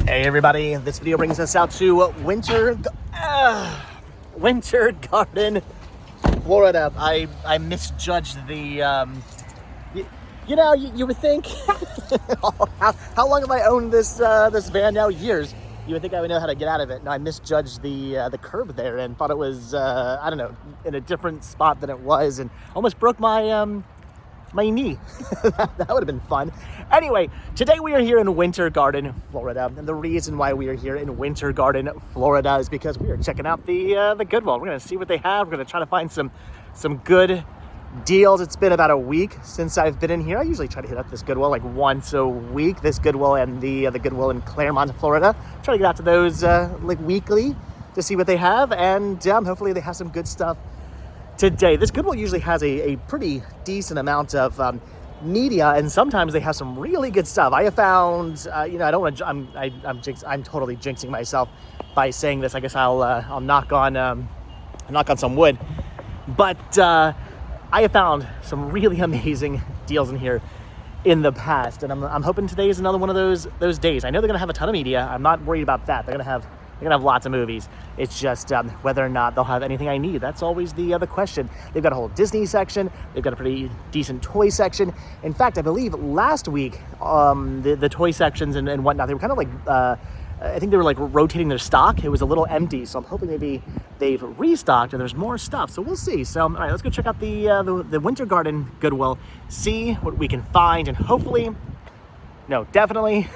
Hey everybody, this video brings us out to Winter Garden, Florida. I misjudged the, you would think, how long have I owned this van now? Years. You would think I would know how to get out of it. No, I misjudged the curb there and thought it was, I don't know, in a different spot than it was, and almost broke my, my knee. That would have been fun. Anyway, today we are here in Winter Garden, Florida. And the reason why we are here in Winter Garden, Florida is because we are checking out the Goodwill. We're going to see what they have. We're going to try to find some good deals. It's been about a week since I've been in here. I usually try to hit up this Goodwill like once a week. This Goodwill and the Goodwill in Claremont, Florida. Try to get out to those like weekly to see what they have. And hopefully they have some good stuff today. This Goodwill usually has a pretty decent amount of media, and sometimes they have some really good stuff. I have found, I don't want to. I'm totally jinxing myself by saying this. I guess I'll knock on some wood, but I have found some really amazing deals in here in the past, and I'm hoping today is another one of those days. I know they're gonna have a ton of media. I'm not worried about that. They're gonna have lots of movies. It's just whether or not they'll have anything I need. That's always the other question. They've got a whole Disney section. They've got a pretty decent toy section. In fact, I believe last week, the toy sections and whatnot, they were kind of like, I think they were like rotating their stock. It was a little empty. So I'm hoping maybe they've restocked and there's more stuff. So we'll see. So, all right, let's go check out the Winter Garden Goodwill, see what we can find, and hopefully, definitely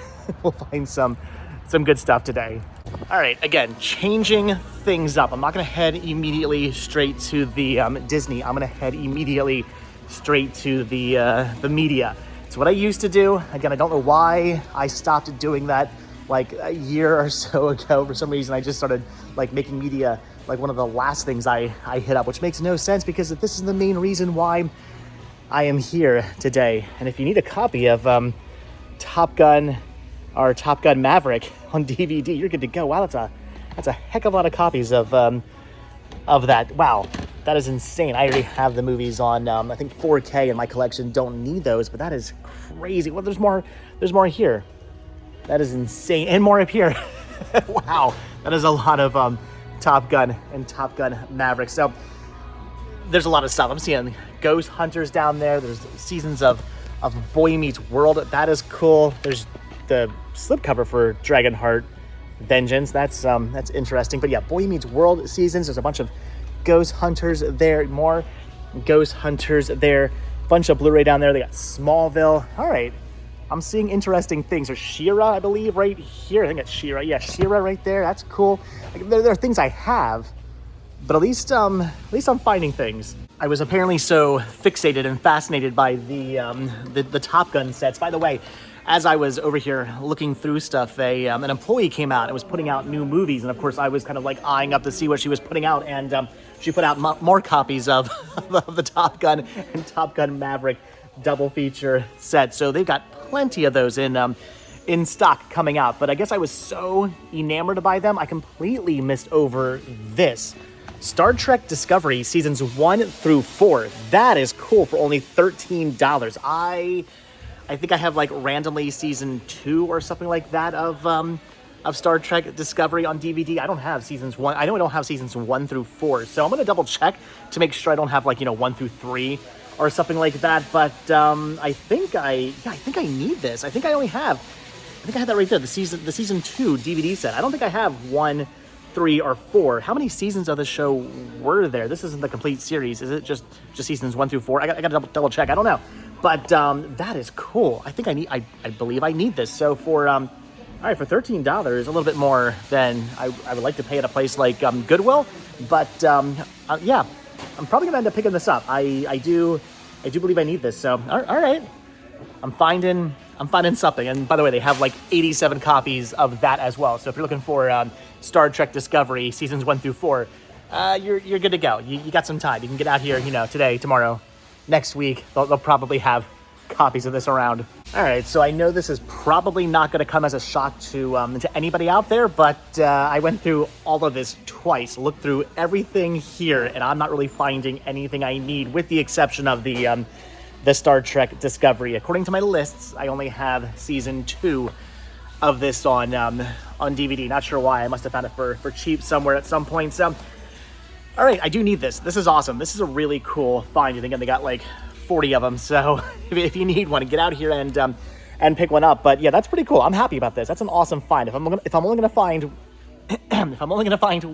we'll find some good stuff today. All right, again, changing things up. I'm not going to head immediately straight to the Disney. I'm going to head immediately straight to the media. It's what I used to do. Again, I don't know why I stopped doing that like a year or so ago. For some reason, I just started like making media like one of the last things I hit up, which makes no sense because this is the main reason why I am here today. And if you need a copy of Top Gun Maverick on DVD, you're good to go. Wow, that's a heck of a lot of copies of that. Wow, that is insane. I already have the movies on I think 4K in my collection. Don't need those, but that is crazy. Well, there's more here. That is insane, and more up here. Wow, that is a lot of Top Gun and Top Gun Maverick. So there's a lot of stuff. I'm seeing Ghost Hunters down there. There's seasons of Boy Meets World. That is cool. There's the slipcover for Dragonheart Vengeance. That's interesting. But yeah, Boy Meets World seasons. There's a bunch of Ghost Hunters there. More Ghost Hunters there. Bunch of Blu-ray down there. They got Smallville. All right. I'm seeing interesting things. There's She-Ra, I believe, right here. I think it's She-Ra. Yeah, She-Ra right there. That's cool. Like, there are things I have, but at least I'm finding things. I was apparently so fixated and fascinated by the Top Gun sets. By the way, as I was over here looking through stuff, an employee came out and was putting out new movies. And of course, I was kind of like eyeing up to see what she was putting out. And she put out more copies of the Top Gun and Top Gun Maverick double feature set. So they've got plenty of those in stock coming out. But I guess I was so enamored by them, I completely missed over this. Star Trek Discovery seasons 1 through 4. That is cool for only $13. I think I have like randomly season 2 or something like that of Star Trek Discovery on DVD. I don't have seasons 1. I know I don't have seasons 1 through 4. So I'm going to double check to make sure I don't have like, 1 through 3 or something like that. But I think I need this. I think I had that right there. The season 2 DVD set. I don't think I have 1, 3, or 4. How many seasons of the show were there? This isn't the complete series. Is it just seasons 1 through 4? I got to double check. I don't know. But that is cool. I believe I need this. So for all right, for $13, a little bit more than I would like to pay at a place like Goodwill. But yeah, I'm probably gonna end up picking this up. I do believe I need this. So all right, I'm finding something. And by the way, they have like 87 copies of that as well. So if you're looking for Star Trek Discovery seasons 1 through 4, you're good to go. You got some time. You can get out here, today, tomorrow, next week. They'll probably have copies of this around. All right, so I know this is probably not going to come as a shock to anybody out there, but I went through all of this twice, looked through everything here, and I'm not really finding anything I need, with the exception of the Star Trek Discovery. According to my lists, I only have season 2 of this on DVD. Not sure why. I must have found it for cheap somewhere at some point. So, all right, I do need this. This is awesome. This is a really cool find. Again, they got like 40 of them. So if you need one, get out here and pick one up. But yeah, that's pretty cool. I'm happy about this. That's an awesome find. If I'm only gonna find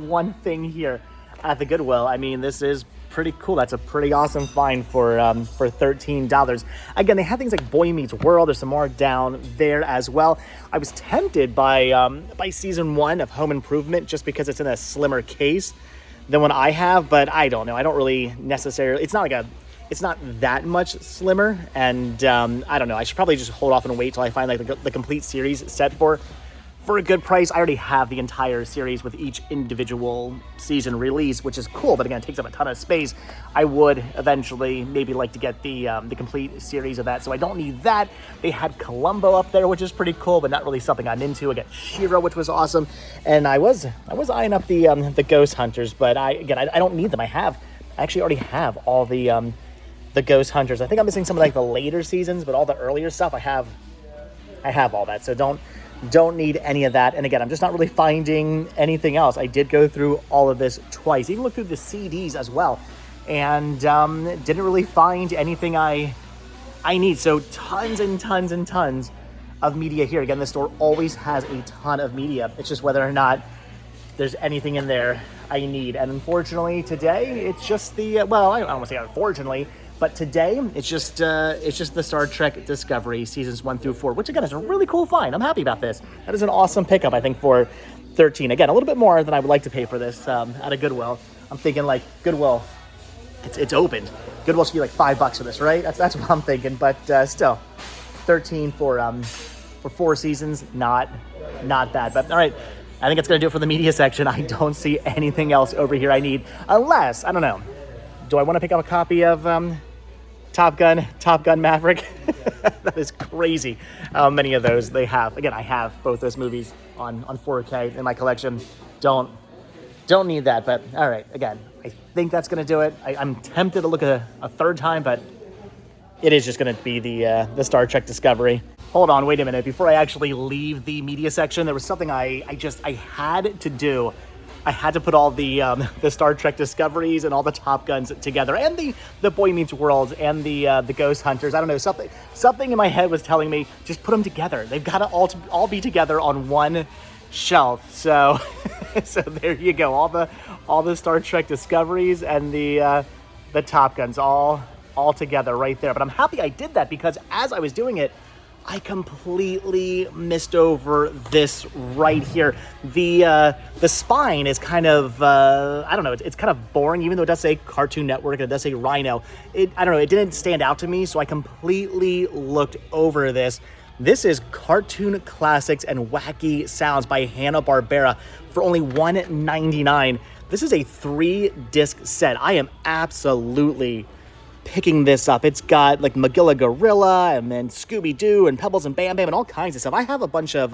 one thing here at the Goodwill, I mean, this is pretty cool. That's a pretty awesome find for $13. Again, they have things like Boy Meets World. There's some more down there as well. I was tempted by season 1 of Home Improvement just because it's in a slimmer case than what I have, but I don't know. I don't really necessarily. It's not that much slimmer, and I don't know. I should probably just hold off and wait till I find like the complete series set for a good price. I already have the entire series with each individual season release, which is cool, but again, it takes up a ton of space. I would eventually maybe like to get the complete series of that, so I don't need that. They had Columbo up there, which is pretty cool, but not really something I'm into. I got She-Ra, which was awesome, and I was eyeing up the Ghost Hunters, but I don't need them. I actually already have all the Ghost Hunters. I think I'm missing some of like the later seasons, but all the earlier stuff I have all that, so don't need any of that. And again, I'm just not really finding anything else. I did go through all of this twice, even looked through the CDs as well, and didn't really find anything I need. So tons and tons and tons of media here. Again, the store always has a ton of media. It's just whether or not there's anything in there I need. And unfortunately today, it's just the, well, I don't want to say unfortunately, but today, it's just the Star Trek Discovery seasons 1 through 4, which again is a really cool find. I'm happy about this. That is an awesome pickup, I think, for $13. Again, a little bit more than I would like to pay for this at a Goodwill. I'm thinking like Goodwill, it's opened. Goodwill should be like $5 for this, right? That's what I'm thinking. But still, $13 for 4 seasons, not bad. But all right, I think that's gonna do it for the media section. I don't see anything else over here I need, unless, I don't know. Do I want to pick up a copy of Top Gun Maverick? That is crazy how many of those they have. Again, I have both those movies on 4K in my collection. Don't need that, but all right. Again, I think that's going to do it. I'm tempted to look at a third time, but it is just going to be the Star Trek Discovery. Hold on, wait a minute. Before I actually leave the media section, there was something I had to do. I had to put all the Star Trek Discoveries and all the Top Guns together, and the Boy Meets World and the Ghost Hunters. I don't know, something in my head was telling me just put them together. They've got to all be together on one shelf. So so there you go. All the Star Trek Discoveries and the Top Guns all together right there. But I'm happy I did that because as I was doing it, I completely missed over this right here. The spine is kind of, I don't know, it's kind of boring, even though it does say Cartoon Network and it does say Rhino. I don't know, it didn't stand out to me, so I completely looked over this. This is Cartoon Classics and Wacky Sounds by Hanna-Barbera for only $1.99. This is a 3-disc set. I am absolutely picking this up. It's got like Magilla Gorilla and then Scooby-Doo and Pebbles and Bam Bam and all kinds of stuff. I have a bunch of,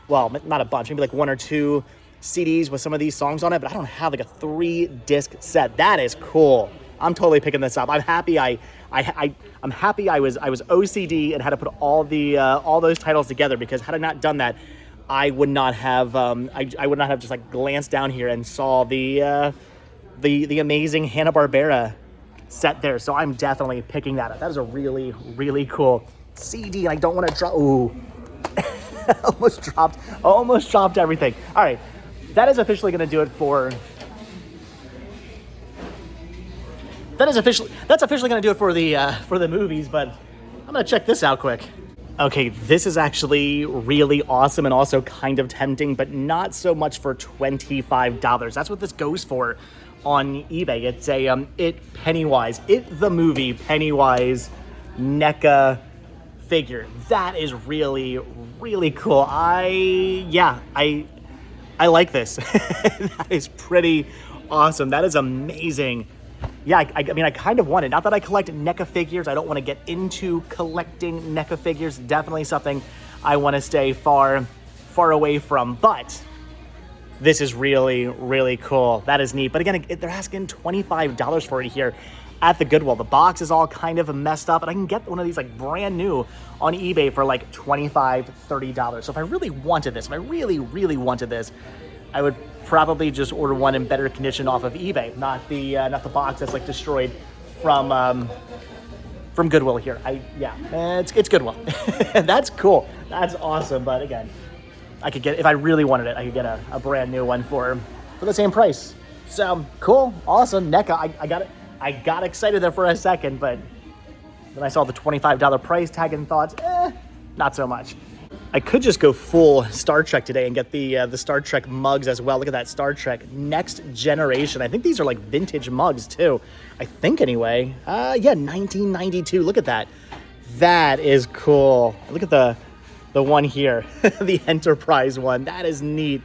well, not a bunch, maybe like 1 or 2 CDs with some of these songs on it, but I don't have like a 3-disc set. That is cool. I'm totally picking this up. I'm happy I'm happy I was OCD and had to put all those titles together, because had I not done that, I would not have I would not have just like glanced down here and saw the amazing Hanna-Barbera set there. So I'm definitely picking that up. That is a really, really cool CD, and I don't want to drop. Ooh, almost dropped everything. All right, that is officially going to do it for. That's officially going to do it for the movies. But I'm going to check this out quick. Okay, this is actually really awesome and also kind of tempting, but not so much for $25. That's what this goes for on eBay. It's a Pennywise, the movie Pennywise NECA figure. That is really, really cool. I like this. That is pretty awesome. That is amazing. Yeah, I mean, I kind of want it. Not that I collect NECA figures. I don't want to get into collecting NECA figures. Definitely something I want to stay far away from. But this is really, really cool. That is neat. But again, they're asking $25 for it here at the Goodwill. The box is all kind of messed up, and I can get one of these like brand new on eBay for like $25, $30. So if I really wanted this, if I really, really wanted this, I would probably just order one in better condition off of eBay, not the box that's like destroyed from Goodwill here. It's Goodwill. That's cool. That's awesome. But again, I could get, if I really wanted it, I could get a brand new one for the same price. So cool, awesome. NECA, I got excited there for a second, but then I saw the $25 price tag and thought, not so much. I could just go full Star Trek today and get the Star Trek mugs as well. Look at that, Star Trek Next Generation. I think these are like vintage mugs too. I think anyway. 1992. Look at that. That is cool. Look at the one here, the Enterprise one. That is neat.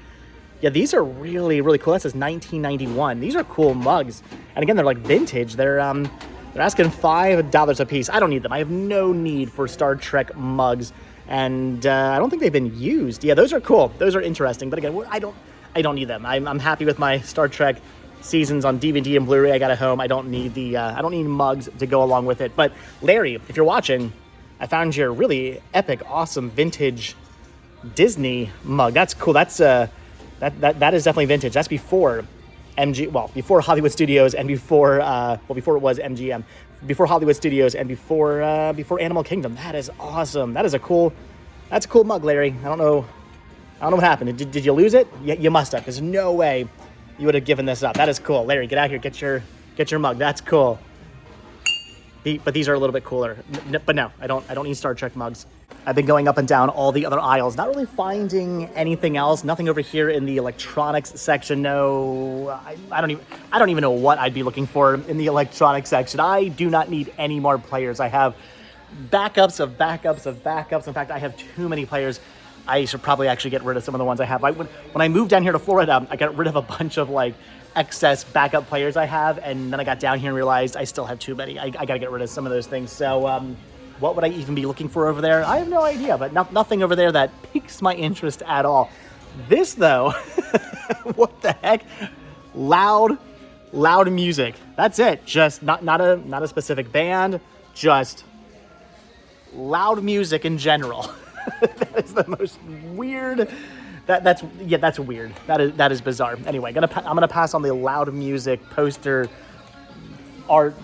Yeah, these are really, really cool. That says 1991. These are cool mugs. And again, they're like vintage. They're asking $5 a piece. I don't need them. I have no need for Star Trek mugs. And I don't think they've been used. Yeah, those are cool. Those are interesting. But again, I don't need them. I'm happy with my Star Trek seasons on DVD and Blu-ray I got at home. I don't need I don't need mugs to go along with it. But Larry, if you're watching, I found your really epic, awesome vintage Disney mug. That's cool. That's that is definitely vintage. That's before before Hollywood Studios and before before it was MGM. Before Hollywood Studios and before Animal Kingdom. That is awesome. That's a cool mug, Larry. I don't know what happened. Did you lose it? You must have. There's no way you would have given this up. That is cool. Larry, get out here. Get your mug. That's cool. But these are a little bit cooler. But no, I don't need Star Trek mugs. I've been going up and down all the other aisles, not really finding anything else. Nothing over here in the electronics section. No, I don't even know what I'd be looking for in the electronics section. I do not need any more players. I have backups of backups of backups. In fact, I have too many players. I should probably actually get rid of some of the ones I have. When I moved down here to Florida, I got rid of a bunch of like excess backup players I have, and then I got down here and realized I still have too many. I got to get rid of some of those things. So what would I even be looking for over there? I have no idea, but nothing over there that piques my interest at all. This though, what the heck? Loud music. That's it. Just not a specific band, just loud music in general. That is the most weird. That's weird. That is bizarre. Anyway, I'm gonna pass on the loud music poster art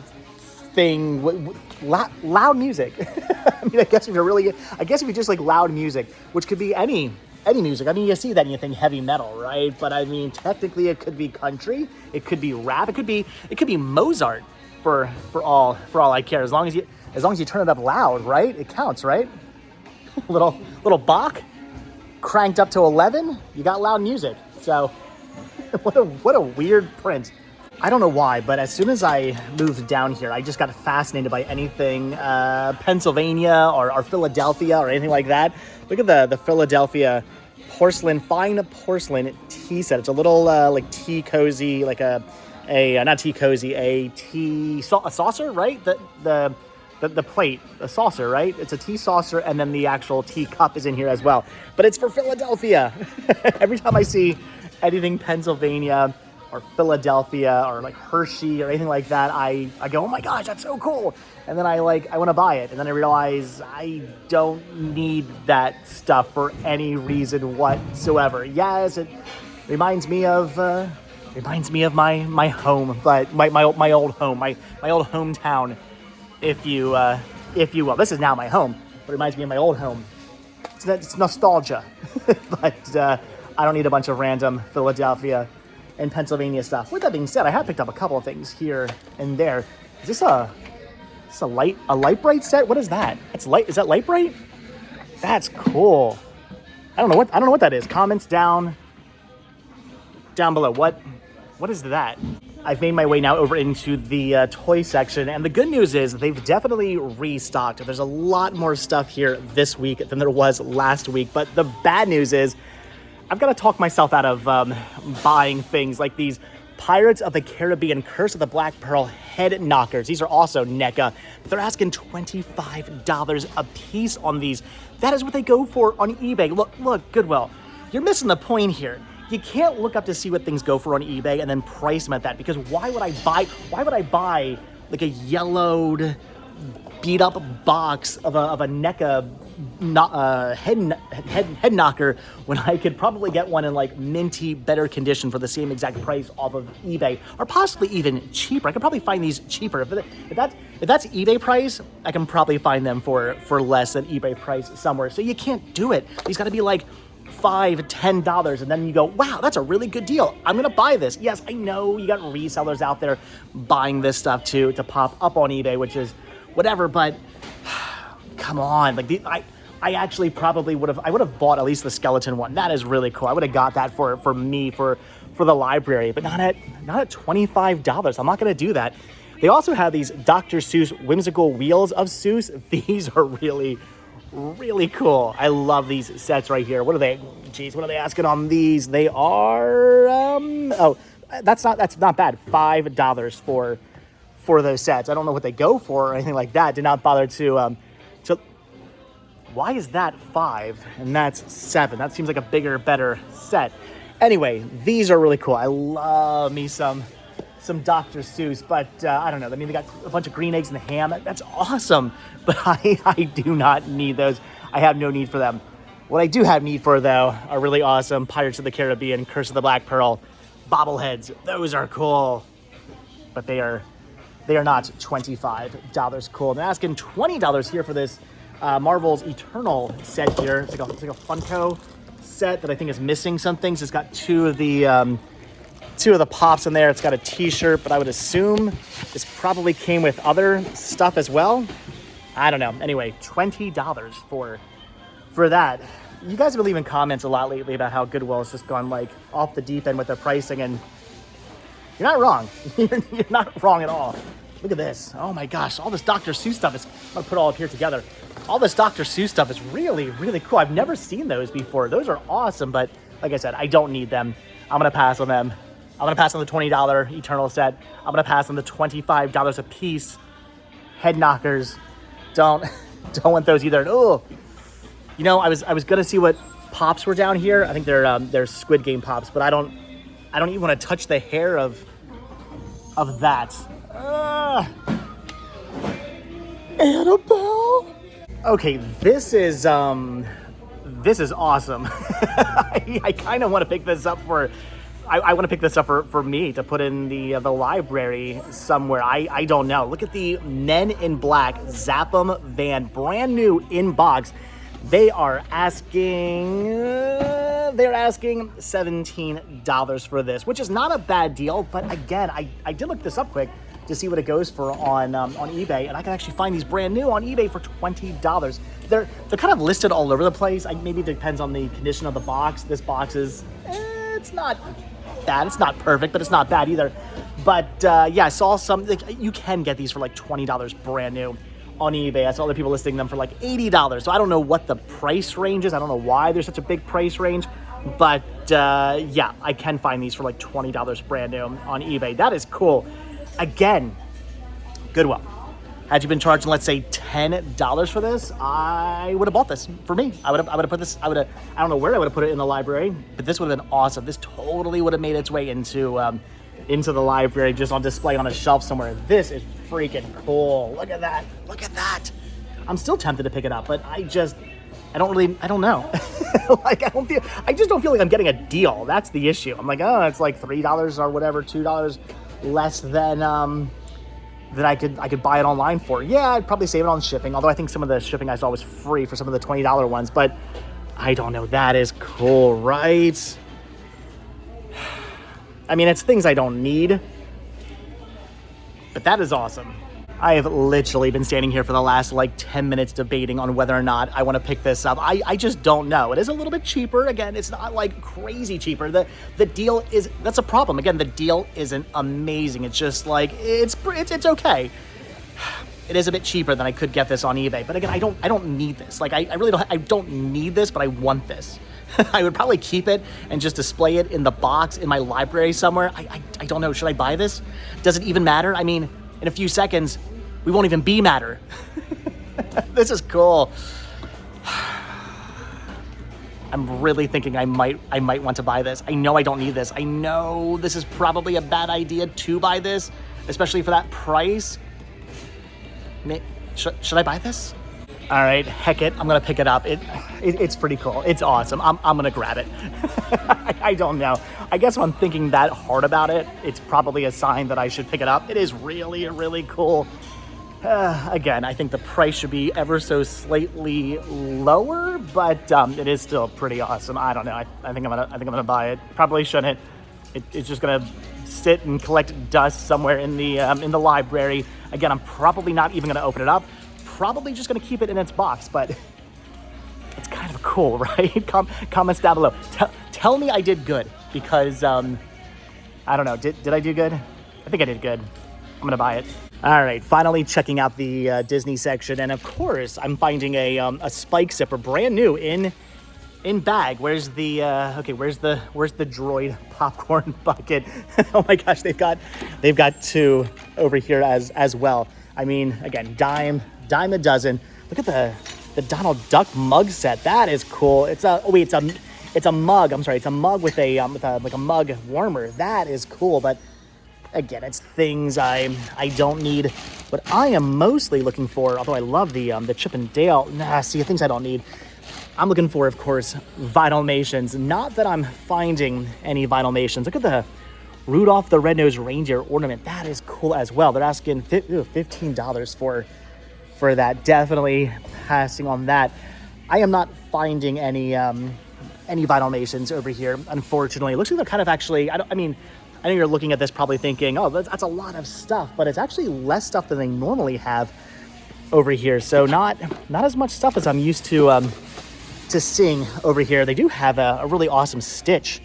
thing. Loud music. I mean, I guess if you just like loud music, which could be any music. I mean, you see that in anything heavy metal, right? But I mean, technically, it could be country, it could be rap, it could be Mozart for all I care. As long as you turn it up loud, right? It counts, right? little Bach cranked up to 11. You got loud music. So, what a weird print. I don't know why, but as soon as I moved down here, I just got fascinated by anything Pennsylvania or Philadelphia or anything like that. Look at the Philadelphia fine porcelain tea set. It's a little like tea cozy, like a not tea cozy, a saucer, right? The plate, a saucer, right? It's a tea saucer, and then the actual tea cup is in here as well. But it's for Philadelphia. Every time I see anything Pennsylvania or Philadelphia or like Hershey or anything like that, I go, oh my gosh, that's so cool. And then I want to buy it. And then I realize I don't need that stuff for any reason whatsoever. Yes, it reminds me of my home, but my old home, my old hometown, if you will. This is now my home, but it reminds me of my old home. It's nostalgia. But I don't need a bunch of random Philadelphia and Pennsylvania stuff. With that being said, I have picked up a couple of things here and there. Is this a light bright set? What is that? Is that light bright? That's cool. I don't know what that is. Comments down below. What is that? I've made my way now over into the toy section, and the good news is they've definitely restocked. There's a lot more stuff here this week than there was last week, but the bad news is I've got to talk myself out of buying things like these Pirates of the Caribbean Curse of the Black Pearl head knockers. These are also NECA, but they're asking $25 a piece on these. That is what they go for on eBay. Look, Goodwill, you're missing the point here. You can't look up to see what things go for on eBay and then price them at that, because why would I buy like a yellowed, beat up box of a NECA head knocker when I could probably get one in like minty, better condition for the same exact price off of eBay, or possibly even cheaper. I could probably find these cheaper. If that's eBay price, I can probably find them for less than eBay price somewhere. So you can't do it. These got to be like $5-10, and then you go, wow, that's a really good deal. I'm gonna buy this. Yes, I know you got resellers out there buying this stuff too to pop up on eBay, which is whatever, but come on, like I actually probably would have bought at least the skeleton one. That is really cool. I would have got that for me for the library, but not at $25. I'm not gonna do that. They also have these Dr. Seuss whimsical wheels of Seuss. These are really, really cool. I love these sets right here. What are they? Geez, what are they asking on these? They are that's not bad. $5 for those sets. I don't know what they go for or anything like that. Did not bother to why is that 5 and that's 7? That seems like a bigger, better set. Anyway, these are really cool. I love me some Dr. Seuss, but I don't know. I mean, they got a bunch of green eggs and ham. That's awesome, but I do not need those. I have no need for them. What I do have need for, though, are really awesome Pirates of the Caribbean, Curse of the Black Pearl bobbleheads. Those are cool, but they are not $25 cool. They're asking $20 here for this Marvel's Eternal set here. It's like a Funko set that I think is missing some things. It's got two of the pops in there. It's got a t-shirt, but I would assume this probably came with other stuff as well. I don't know. Anyway, $20 for that. You guys have been leaving comments a lot lately about how Goodwill has just gone like off the deep end with their pricing, and you're not wrong. You're not wrong at all. Look at this. Oh my gosh, all this Dr. Seuss stuff is, I'm gonna put all up here together. All this Dr. Seuss stuff is really, really cool. I've never seen those before. Those are awesome, but like I said, I don't need them. I'm gonna pass on them. I'm gonna pass on the $20 Eternal set. I'm gonna pass on the $25 a piece head knockers. Don't want those either. Oh, you know, I was gonna see what pops were down here. I think they're Squid Game pops, but I don't even want to touch the hair of that. Annabelle. Okay, this is awesome. I kind of want to pick this up for. I want to pick this up for me to put in the library somewhere. I don't know. Look at the Men in Black Zappum van, brand new in box. They are asking $17 for this, which is not a bad deal. But again, I did look this up quick to see what it goes for on eBay, and I can actually find these brand new on eBay for $20. They're kind of listed all over the place. Maybe it depends on the condition of the box. This box is it's not bad. It's not perfect, but it's not bad either. But yeah, I saw some. Like, you can get these for like $20 brand new on eBay. I saw other people listing them for like $80. So I don't know what the price range is. I don't know why there's such a big price range. But yeah, I can find these for like $20 brand new on eBay. That is cool. Again, Goodwill. Had you been charging, let's say, $10 for this, I would have bought this for me. I would have put this. I don't know where I would have put it in the library, but this would have been awesome. This totally would have made its way into the library, just on display on a shelf somewhere. This is freaking cool. Look at that. Look at that. I'm still tempted to pick it up, but I don't know. Like, I just don't feel like I'm getting a deal. That's the issue. I'm like, oh, it's like $3 or whatever, $2 less than that I could buy it online for. Yeah, I'd probably save it on shipping, although I think some of the shipping I saw was free for some of the $20 ones, but I don't know. That is cool, right? I mean, it's things I don't need, but that is awesome. I have literally been standing here for the last like 10 minutes debating on whether or not I want to pick this up. I just don't know. It is a little bit cheaper. Again, it's not like crazy cheaper. The deal is, that's a problem. Again, the deal isn't amazing. It's just like, it's okay. It is a bit cheaper than I could get this on eBay. But again, I don't need this. Like, I really don't need this, but I want this. I would probably keep it and just display it in the box in my library somewhere. I don't know. Should I buy this? Does it even matter? I mean, in a few seconds, we won't even be matter. This is cool. I'm really thinking I might want to buy this. I know I don't need this. I know this is probably a bad idea to buy this, especially for that price. Should I buy this? All right, heck it, I'm gonna pick it up. It's pretty cool. It's awesome. I'm gonna grab it. I don't know. I guess if I'm thinking that hard about it, it's probably a sign that I should pick it up. It is really, really cool. Again, I think the price should be ever so slightly lower, but it is still pretty awesome. I don't know. I think I'm gonna buy it. Probably shouldn't. It's just gonna sit and collect dust somewhere in the library. Again, I'm probably not even gonna open it up. Probably just gonna keep it in its box, but it's kind of cool, right? Comments down below. Tell me I did good, because I don't know. Did I do good? I think I did good. I'm gonna buy it. All right, finally checking out the Disney section, and of course I'm finding a spike zipper, brand new in bag. Where's the where's the droid popcorn bucket? Oh my gosh, they've got two over here as well. I mean, again, dime a dozen. Look at the Donald Duck mug set. That is cool. It's a mug. I'm sorry, it's a mug with a like a mug warmer. That is cool, but again, it's things I don't need. What I am mostly looking for, although I love the Chip and Dale, things I don't need. I'm looking for, of course, Vinylmations. Not that I'm finding any Vinylmations. Look at the Rudolph the Red-Nosed Reindeer ornament. That is cool as well. They're asking $15 for that. Definitely passing on that. I am not finding any Vinylmations over here, unfortunately. It looks like they're kind of actually, I know you're looking at this probably thinking, oh, that's a lot of stuff, but it's actually less stuff than they normally have over here. So not as much stuff as I'm used to seeing over here. They do have a really awesome Stitch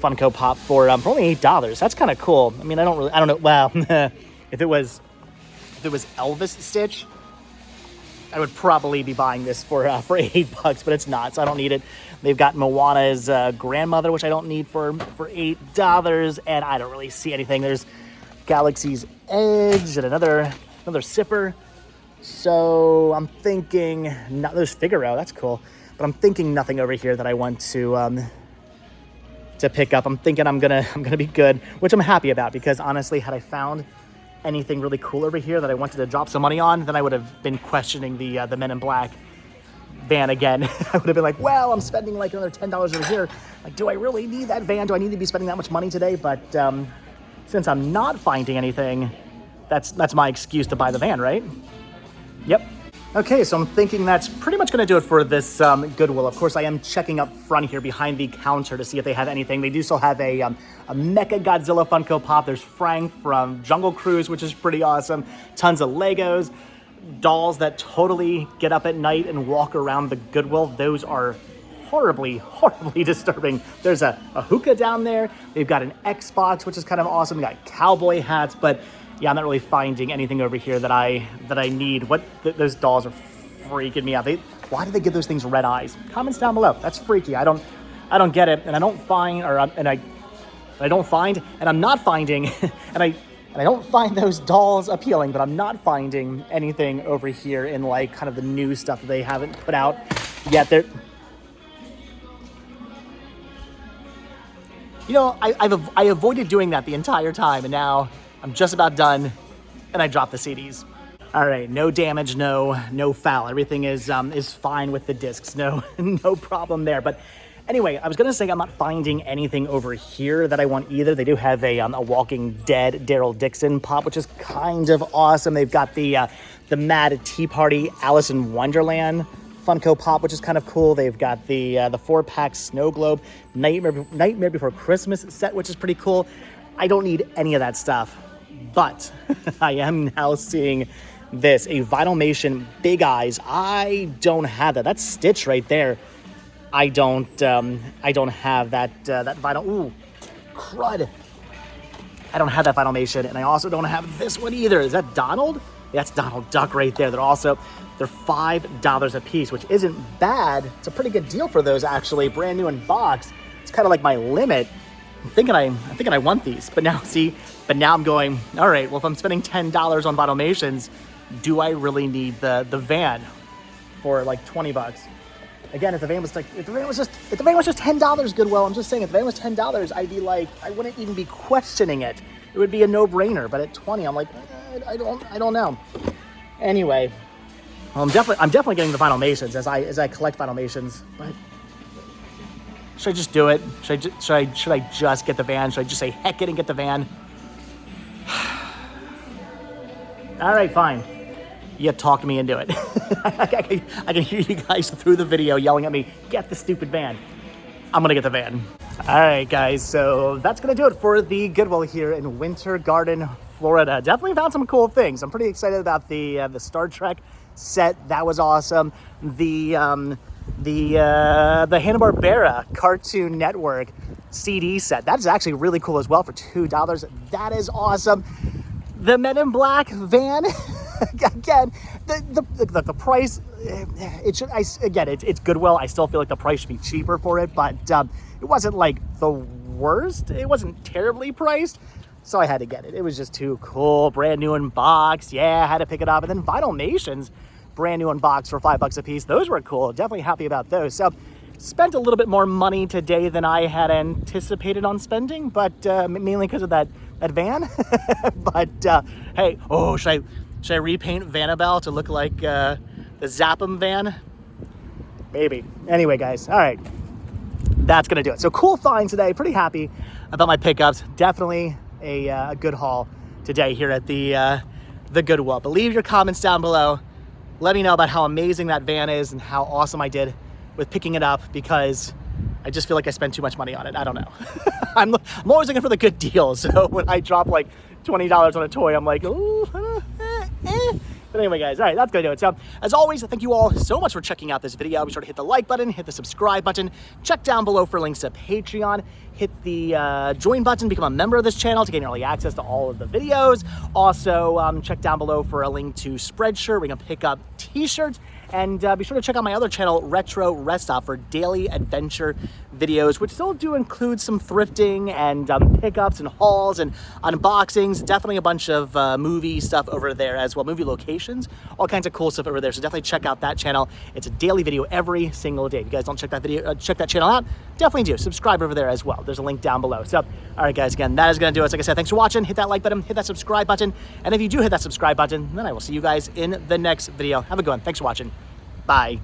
Funko Pop for only $8. That's kind of cool. I mean, I don't know. Well, if it was Elvis Stitch, I would probably be buying this for $8, but it's not, so I don't need it. They've got Moana's grandmother, which I don't need for $8, and I don't really see anything. There's Galaxy's Edge and another sipper. So I'm thinking, there's Figaro, that's cool. But I'm thinking nothing over here that I want to pick up. I'm thinking I'm gonna be good, which I'm happy about, because honestly, had I found anything really cool over here that I wanted to drop some money on, then I would have been questioning the Men in Black van again. I would have been like, well, I'm spending like another $10 over here. Like, do I really need that van? Do I need to be spending that much money today? But since I'm not finding anything, that's my excuse to buy the van, right? Yep. Okay, so I'm thinking that's pretty much going to do it for this Goodwill. Of course, I am checking up front here behind the counter to see if they have anything. They do still have a Mecha Godzilla Funko Pop. There's Frank from Jungle Cruise, which is pretty awesome. Tons of Legos. Dolls that totally get up at night and walk around the Goodwill. Those are horribly, horribly disturbing. There's a hookah down there. They've got an Xbox, which is kind of awesome. They got cowboy hats, but yeah, I'm not really finding anything over here that I need. Those dolls are freaking me out. Why do they give those things red eyes? Comments down below. That's freaky. I don't get it, and I don't find, and I'm not finding, and I don't find those dolls appealing, but I'm not finding anything over here in like kind of the new stuff that they haven't put out yet. I avoided doing that the entire time, and now I'm just about done, and I dropped the CDs. All right, no damage, no foul. Everything is fine with the discs. No problem there. But anyway, I was gonna say I'm not finding anything over here that I want either. They do have a Walking Dead Daryl Dixon pop, which is kind of awesome. They've got the Mad Tea Party Alice in Wonderland Funko Pop, which is kind of cool. They've got the 4-pack Snow Globe Nightmare Before Christmas set, which is pretty cool. I don't need any of that stuff, but I am now seeing this, a Vinylmation Big Eyes. I don't have that. That's Stitch right there. I don't have that vinyl. Ooh, crud. I don't have that Vinylmation, and I also don't have this one either. Is that Donald? Yeah, that's Donald Duck right there. They're $5 a piece, which isn't bad. It's a pretty good deal for those, actually. Brand new in box. It's kind of like my limit. I'm thinking I want these, but now I'm going, all right, well, if I'm spending $10 on Vinylmations, do I really need the van for like $20? Again, if the van was just $10 Goodwill, I'm just saying, if the van was $10, I'd be like, I wouldn't even be questioning it. It would be a no-brainer. But at 20, I'm like, I don't know. Anyway, well, I'm definitely getting the Vinylmations as I collect Vinylmations, but should I just do it? Should I just get the van? Should I just say heck it and get the van? All right, fine. You talked me into it. I can hear you guys through the video yelling at me, get the stupid van. I'm gonna get the van. All right, guys, so that's gonna do it for the Goodwill here in Winter Garden, Florida. Definitely found some cool things. I'm pretty excited about the Star Trek set. That was awesome. The Hanna-Barbera Cartoon Network CD set. That is actually really cool as well for $2. That is awesome. The Men in Black van. Again, the price, it's Goodwill. I still feel like the price should be cheaper for it, but it wasn't like the worst. It wasn't terribly priced, so I had to get it. It was just too cool. Brand new in box. Yeah, I had to pick it up. And then Vinylmations, brand new in box for $5 a piece. Those were cool. Definitely happy about those. So spent a little bit more money today than I had anticipated on spending, but mainly because of that van. But hey, should I repaint Vanabelle to look like the Zappum van? Maybe. Anyway, guys, all right. That's going to do it. So cool find today. Pretty happy about my pickups. Definitely a good haul today here at the Goodwill. But leave your comments down below. Let me know about how amazing that van is and how awesome I did with picking it up, because I just feel like I spent too much money on it. I don't know. I'm always looking for the good deals. So when I drop like $20 on a toy, I'm like, ooh, But anyway, guys, all right, that's going to do it. So, as always, thank you all so much for checking out this video. Be sure to hit the like button, hit the subscribe button, check down below for links to Patreon, hit the join button, become a member of this channel to gain early access to all of the videos. Also, check down below for a link to Spreadshirt where you can pick up t-shirts. And be sure to check out my other channel, Retro Rest Stop, for daily adventure videos, which still do include some thrifting and pickups and hauls and unboxings. Definitely a bunch of movie stuff over there as well, movie locations, all kinds of cool stuff over there. So definitely check out that channel. It's a daily video every single day. If you guys don't check that channel out, definitely do. Subscribe over there as well. There's a link down below. So, all right, guys, again, that is going to do it. Like I said, thanks for watching. Hit that like button, hit that subscribe button. And if you do hit that subscribe button, then I will see you guys in the next video. Have a good one. Thanks for watching. Bye.